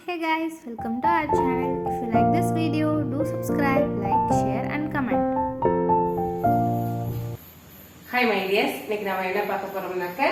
Hey guys, welcome to our channel. If you like this video, do subscribe, like, share and comment. Hi my dears, இன்னைக்கு நாம என்ன பார்க்க போறோம்னாக்க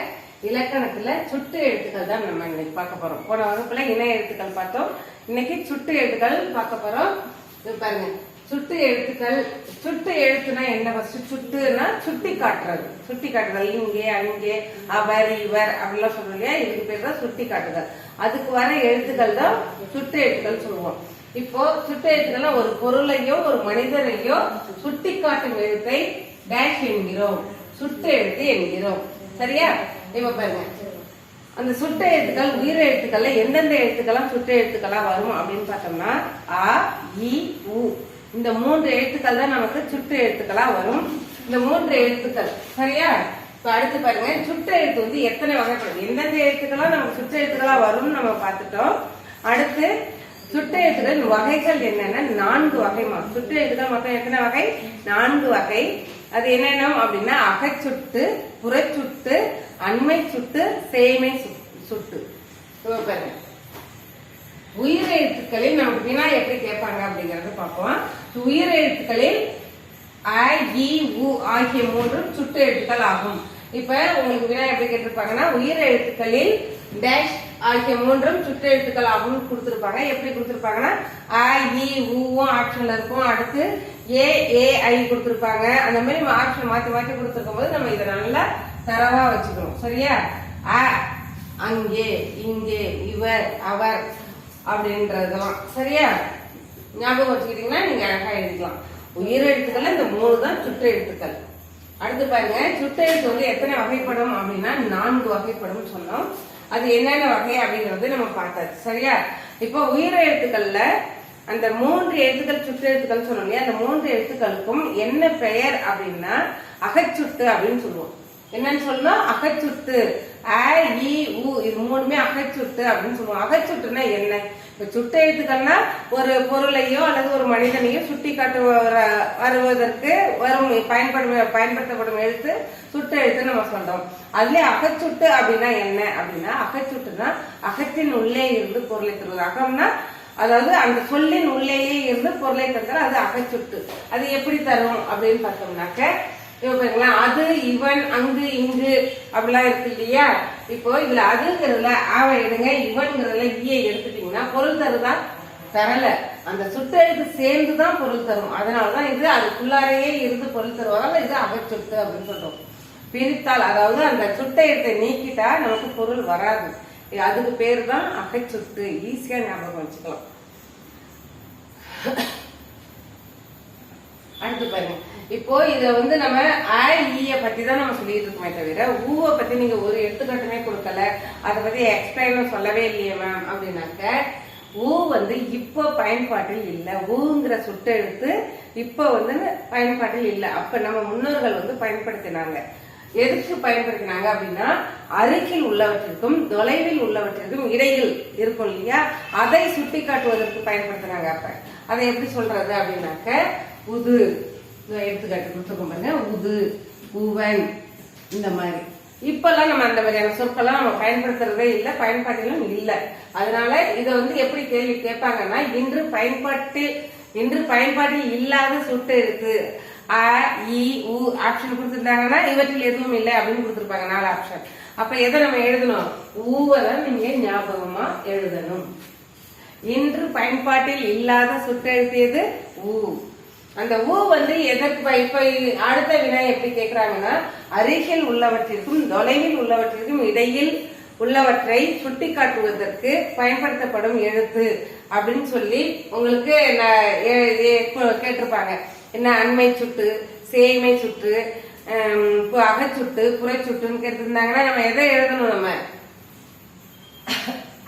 இலக்கணத்துல சுட்டு எழுத்துக்கள் தான் நம்ம இன்னைக்கு பார்க்க போறோம். போன வகுப்புல இணை எழுத்துக்கள் பார்த்தோம். இன்னைக்கு சுட்டு எழுத்துக்கள் பார்க்க போறோம். இது பாருங்க. சுட்டு எழுத்துக்கள், சுட்டு எழுத்துனா என்ன? ஃபர்ஸ்ட் சுட்டுனா சுட்டி காட்டுறது. சுட்டி காட்டுதல் இங்கே அங்கே அவர் இவர் அப்படிலாம் சொல்றோம் இல்லையா? இதுக்கு பேர் தான் சுட்டி காட்டுதல். அதுக்கு வர எழுத்துக்கள் தான் சுட்டு எழுத்துக்கள் சொல்லுவோம். இப்போ சுட்டு எழுத்துக்கள்னா ஒரு பொருளையோ ஒரு மனிதரையோ சுட்டி காட்டும் எழுத்தை டேஷ் என்கிறோம், சுட்டு எழுத்து என்கிறோம். சரியா? இப்ப பாருங்க, அந்த சுட்டு எழுத்துக்கள் உயிர் எழுத்துக்கள்ல எந்தெந்த எழுத்துக்கள்லாம் சுட்டு எழுத்துக்களா வரும் அப்படின்னு பார்த்தோம்னா அ இ உ இந்த மூன்று எழுத்துக்கள் தான் நமக்கு சுட்டு எழுத்துக்களா வரும். இந்த மூன்று எழுத்துக்கள் சரியா? இப்ப அடுத்து பாருங்க, சுட்டு எழுத்து வந்து எத்தனை வகைப்படும், எந்தெந்த எழுத்துக்களா நமக்கு சுட்டு எழுத்துக்களா வரும்னு நம்ம பார்த்துட்டோம். அடுத்து சுட்டு எழுத்துக்களின் வகைகள் என்னன்னா 4 வகைமா. சுட்டு எழுத்துக்கள் மொத்தம் எத்தனை வகை? 4 வகை. அது என்னென்ன அப்படின்னா அகச்சுட்டு, புறச்சுட்டு, அண்மை சுட்டு, சேமை சுட்டு. பாருங்க, உயிர் எழுத்துக்களில் நமக்கு வினா எப்படி கேட்பாங்க அப்படிங்கறத பார்ப்போம். உயிர் எழுத்துக்களில் அ இ உ ஆகிய மூன்றும் சுட்டு எழுத்துக்கள் ஆகும். இப்ப உங்களுக்கு வினா எப்படி கேட்டிருப்பாங்கன்னா உயிர் எழுத்துக்களில் டேஷ் ஆகிய மூன்றும் சுட்டு எழுத்துக்கள் ஆகும் கொடுத்திருப்பாங்க. எப்படி கொடுத்திருப்பாங்கன்னா அ இ உ ஆப்ஷன்ல இருக்கும். அடுத்து ஏ ஏ ஐ கொடுத்திருப்பாங்க. அந்த மாதிரி ஆப்ஷன் மாத்தி மாத்தி கொடுத்திருக்கும் போது நம்ம இதை நல்லா தரவா வச்சுக்கணும். சரியா? அ அங்கே, இங்கே, இவர், அவர் அப்படின்றதெல்லாம் சரியா ஞாபகம் வச்சுக்கிட்டீங்கன்னா நீங்க அழகா எழுதிக்கலாம். உயிர் எழுத்துக்கள் இந்த 3 தான் சுட்டு எழுத்துக்கள். அடுத்து பாருங்க, சுட்டு எழுத்து வந்து எத்தனை வகைப்படும் அப்படின்னா 4 வகைப்படும் சொன்னோம். அது என்னென்ன வகை அப்படிங்கறது நம்ம பார்த்தாச்சு. சரியா? இப்போ உயிர் எழுத்துக்கள்ல அந்த 3 எழுத்துக்கள் சுட்டு எழுத்துக்கள் சொன்னோம் இல்லையா? அந்த 3 எழுத்துக்களுக்கும் என்ன பெயர் அப்படின்னா அகச்சுட்டு அப்படின்னு சொல்லுவோம். என்னன்னு சொல்லணும்? அகச்சுட்டு. அ இ உ இது 3மே அகச்சுட்டு அப்படின்னு சொல்லுவோம். அகச்சுட்டுனா என்ன? இப்ப சுட்டு எழுத்துக்கள்னா ஒரு பொருளையோ அல்லது ஒரு மனிதனையோ சுட்டி காட்டு வருவதற்கு வரும் பயன்படுத்தப்படும் எழுத்து சுட்டு எழுத்து நம்ம சொல்றோம். அதுல அகச்சுட்டு அப்படின்னா என்ன அப்படின்னா அகச்சுட்டுனா அகத்தின் உள்ளே இருந்து பொருளை தருவது. அகம்னா அதாவது அந்த சொல்லின் உள்ளேயே இருந்து பொருளை தந்தால் அது அகச்சுட்டு. அது எப்படி தரும் அப்படின்னு பார்த்தோம்னாக்க அது இவன் அங்கு இங்கு அப்படிலாம் இருக்கு இல்லையா? இப்போ இதுல அதுங்கிறதுல ஆவை எடுங்க, இவன்கிறதுல ஈயை எடுத்துட்டீங்கன்னா பொருள் தருதா? தரல. அந்த சுட்டெழுத்து சேர்ந்துதான் பொருள் தரும். அதனாலதான் இது அதுக்குள்ளாரையே இருந்து பொருள் தருவதால இது அகச்சுட்டு அப்படின்னு சொல்றோம். பிரித்தால் அதாவது அந்த சுட்டெழுத்தை நீக்கிட்டா நமக்கு பொருள் வராது. அதுக்கு பேரு தான் அகச்சுட்டு. ஈஸியா ஞாபகம் வச்சுக்கலாம். அடுத்து பாருங்க, இப்போ இத வந்து நம்ம அ ஈய பத்தி தான் நம்ம சொல்லிட்டு இருக்கோமே தவிர ஊவை பத்தி நீங்க ஒரு எடுத்துக்காட்டுமே கொடுக்கல, அதை பத்தி எக்ஸ்பிளைன் சொல்லவே இல்லையே மேம் அப்படின்னாக்க ஊ வந்து இப்ப பயன்பாட்டில் இல்லை. ஊங்கிற சுட்டெழுத்து இப்ப வந்து பயன்பாட்டில் இல்லை. அப்ப நம்ம முன்னோர்கள் வந்து பயன்படுத்தினாங்க. எதுக்கு பயன்படுத்தினாங்க அப்படின்னா அருகில் உள்ளவற்றிற்கும் தொலைவில் உள்ளவற்றிற்கும் இடையில் இருக்கும் இல்லையா? அதை சுட்டி காட்டுவதற்கு பயன்படுத்தினாங்க. அப்ப அதை எப்படி சொல்றது அப்படின்னாக்க உது எடுத்துக்காட்டு கொடுத்துருக்கோம் பாருங்க. உது, உவன் இந்த மாதிரி. இப்பெல்லாம் நம்ம அந்த மாதிரியான சொற்கள்லாம் நம்ம பயன்படுத்துறதே இல்லை, பயன்பாட்டிலும் இல்லை. அதனால இதை வந்து எப்படி கேள்வி கேட்பாங்கன்னா இன்று பயன்பாட்டில் இல்லாத சுட்டு எழுத்து அ இ உ ஆப்ஷன் கொடுத்துருந்தாங்கன்னா இவற்றில் எதுவும் இல்லை அப்படின்னு கொடுத்துருப்பாங்க 4 ஆப்ஷன். அப்ப எதை நம்ம எழுதணும்? ஊவதான் நீங்க ஞாபகமா எழுதணும். இன்று பயன்பாட்டில் இல்லாத சுட்டெழுத்து எது? ஊ. அந்த ஊ வந்து எதற்கு இப்ப அடுத்த வினா எப்படி கேக்குறாங்கன்னா அருகில் உள்ளவற்றிற்கும் தொலைவில் உள்ளவற்றிற்கும் இடையில் உள்ளவற்றை சுட்டி காட்டுவதற்கு பயன்படுத்தப்படும் எழுத்து அப்படின்னு சொல்லி உங்களுக்கு கேட்டிருப்பாங்க. என்ன அண்மை சுட்டு, சேமை சுட்டு, அகச்சுட்டு, புறச்சுட்டுன்னு கேட்டிருந்தாங்கன்னா நம்ம எதை எழுதணும்? நம்ம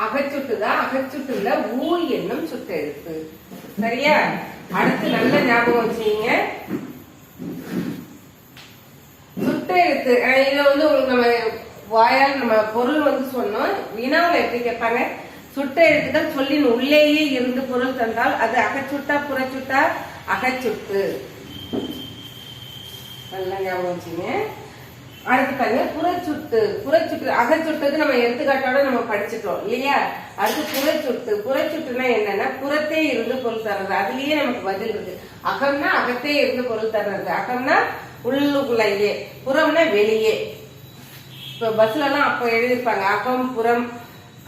அகச்சுட்டுதான். அகச்சுட்டுல ஊ என்னும் சுட்டு எழுத்து. சரியா? அடுத்து நல்ல ஞாபகம் வச்சுங்க, சுட்டு எழுத்து இத வந்து நம்ம வாயால் நம்ம பொருள் வந்து சொன்னோம். வினாவில் எப்படி கேட்பாங்க? சுட்ட எழுத்துக்கள் சொல்லின் உள்ளேயே இருந்து பொருள் தந்தால் அது அகச்சுட்டா புறச்சுட்டா? அகச்சுட்டு. நல்ல ஞாபகம் வச்சுங்க. அடுத்து பாருங்க புறச்சுட்டு. புறச்சுட்டு அகச்சுட்டுக்கு நம்ம எடுத்துக்காட்டோட நம்ம படிச்சுட்டோம் இல்லையா. அடுத்து புறச்சுட்டு. புறச்சுட்டுனா என்னன்னா புறத்தே இருந்து பொருள் தர்றது. அதுலயே நமக்கு பதில் இருக்கு. அகம்னா அகத்தே இருந்து பொருள் தர்றது. அகம்னா உள்ளுக்குள்ளேயே, புறம்னா வெளியே. இப்ப பஸ்ல எல்லாம் அப்ப எழுதிருப்பாங்க அகம் புறம்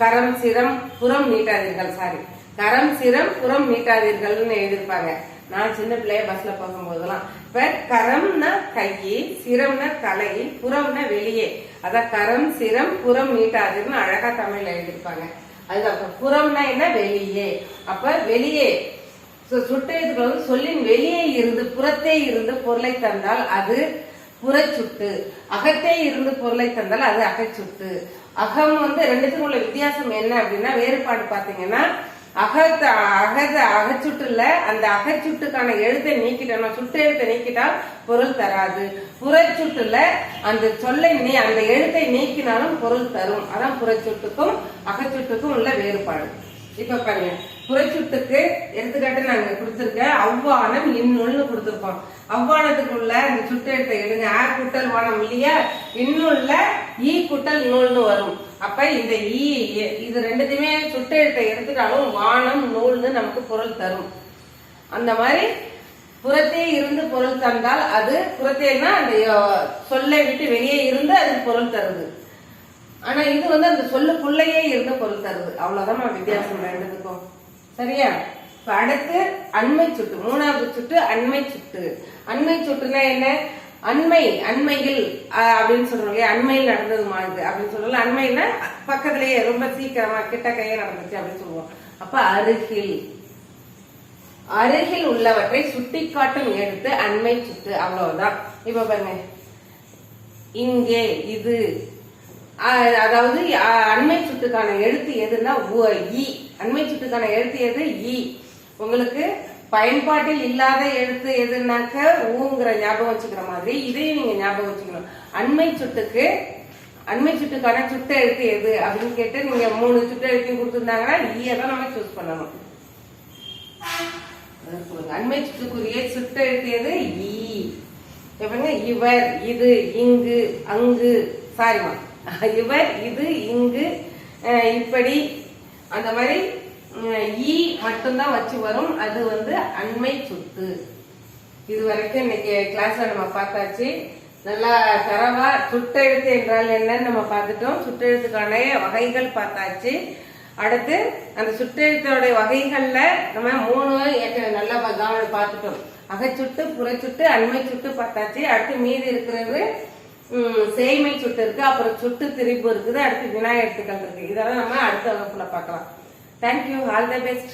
கரம் சிரம் புறம் நீட்டாதீர்கள். சாரி, கரம் சிரம் புறம் நீட்டாதீர்கள்னு எழுதிருப்பாங்க. நான் சின்ன பிள்ளைய பஸ்ல போகும்போதெல்லாம். இப்ப கரம்னா கையை, சிரம்னா தலை, புறம்னா வெளியே. அதான் கரம் சிரம் புறம் நீட்டாதீர்னு அழகா தமிழ்ல எழுதிருப்பாங்க. அதுதான் புறம்னா என்ன, வெளியே. அப்ப வெளியே சுட்டெழுத்துக்கள் வந்து சொல்லின் வெளியே இருந்து புறத்தே இருந்து பொருளை தந்தால் அது புறச்சுட்டு. அகத்தே இருந்து பொருளை தந்தால் அது அகச்சுட்டு. அகம் வந்து ரெண்டுத்துக்கும் உள்ள வித்தியாசம் என்ன அப்படின்னா, வேறுபாடு பாத்தீங்கன்னா அகச்சுட்டுல அந்த அகச்சுட்டுக்கான எழுத்தை நீக்கிட்டோம், சுட்டு எழுத்தை நீக்கிட்டா பொருள் தராது. புறச்சுட்டுல அந்த சொல்லை அந்த எழுத்தை நீக்கினாலும் பொருள் தரும். அதான் புறச்சுட்டுக்கும் அகச்சுட்டுக்கும் உள்ள வேறுபாடு. இப்ப பாருங்க, புறச்சுட்டுக்கு எடுத்துக்காட்டு நாங்க கொடுத்திருக்கேன். அவ்வானம் இன்னொன்னு கொடுத்திருக்கோம். அவ்வானத்துக்குள்ள இந்த சுட்டு எழுத்தை எடுங்க. ஆ குட்டல் வானம் இல்லையா, இன்னுள்ள ஈ குட்டல் நூல்னு வரும். அப்ப இந்த ஈ இது ரெண்டுத்தையுமே சுட்டு எழுத்தை எடுத்துட்டாலும் வானம் நூல்னு நமக்கு பொருள் தரும். அந்த மாதிரி புறத்தே இருந்து பொருள் தந்தால் அது புறத்தேன்னா அந்த சொல்லை விட்டு வெளியே இருந்து அது பொருள் தருது. ஆனா இது வந்து அந்த சொல்லுக்குள்ளேயே இருந்து பொருள் தருது. அவ்வளவுதான் வித்தியாசம் ரெண்டுக்கும். சரியா. இப்ப அடுத்து அண்மை சுட்டு. மூணாவது சுட்டு அண்மை சுட்டு. அண்மை சுட்டுனா என்ன, அண்மை அண்மையில் அப்படின்னு சொல்றோம் இல்லையா, அண்மையில் நடந்தது மாதிரி அப்படின்னு சொல்றோம். அண்மைன்னா பக்கத்திலேயே ரொம்ப சீக்கிரமா கிட்ட கையே நடந்துச்சு அப்படின்னு சொல்லுவோம். அப்ப அருகில், அருகில் உள்ளவற்றை சுட்டி காட்டும் எடுத்து அண்மை சுட்டு. அவ்வளவுதான். இப்ப பாருங்க, இங்கே, இது, அதாவது அண்மை சுட்டுக்கான எழுத்து எதுன்னா இ. அண்மை சுட்டுக்கான எழுத்து எது, இ. உங்களுக்கு பயன்பாட்டில் இல்லாத எழுத்து எதுனாக்க ஊங்கிற ஞாபகம் வச்சுக்கிற மாதிரி இதையும் நீங்க ஞாபகம் வச்சுக்கணும். அண்மை சுட்டுக்கான சுட்டு எழுத்து எது அப்படின்னு கேட்டு நீங்க 3 சுட்டு எழுத்தையும் கொடுத்துருந்தாங்கன்னா ஈயை தான் நம்ம சூஸ் பண்ணணும். அண்மை சுட்டுக்குரிய சுட்டு எழுத்து எது, ஈ. எப்பங்க, இவர், இது, இங்கு, அங்கு, சாரிமா, இவர், இது, இங்கு, இப்படி, அந்த மாதிரி ஈ மட்டும்தான் வச்சு வரும். அது வந்து அண்மை சுட்டு. இது வரைக்கும் இன்னைக்கு கிளாஸ்ல நம்ம பார்த்தாச்சு. நல்லா தரவா சுட்டெழுத்து என்றால் என்னன்னு நம்ம பார்த்துட்டோம். சுட்டெழுத்துக்கான வகைகள் பார்த்தாச்சு. அடுத்து அந்த சுட்டெழுத்தோட வகைகள்ல நம்ம 3 நல்லா பார்த்துட்டோம். அகச்சுட்டு, புறச்சுட்டு, அண்மை சுட்டு பார்த்தாச்சு. அடுத்து மீதி இருக்கிறது சேய்மை சுட்டு இருக்கு, அப்புறம் சுட்டு திரிபு இருக்குது, அடுத்து வினா எழுத்துக்கள் இருக்கு. இதெல்லாம் நம்ம அடுத்த வகுப்புல பார்க்கலாம். Thank you, all the best.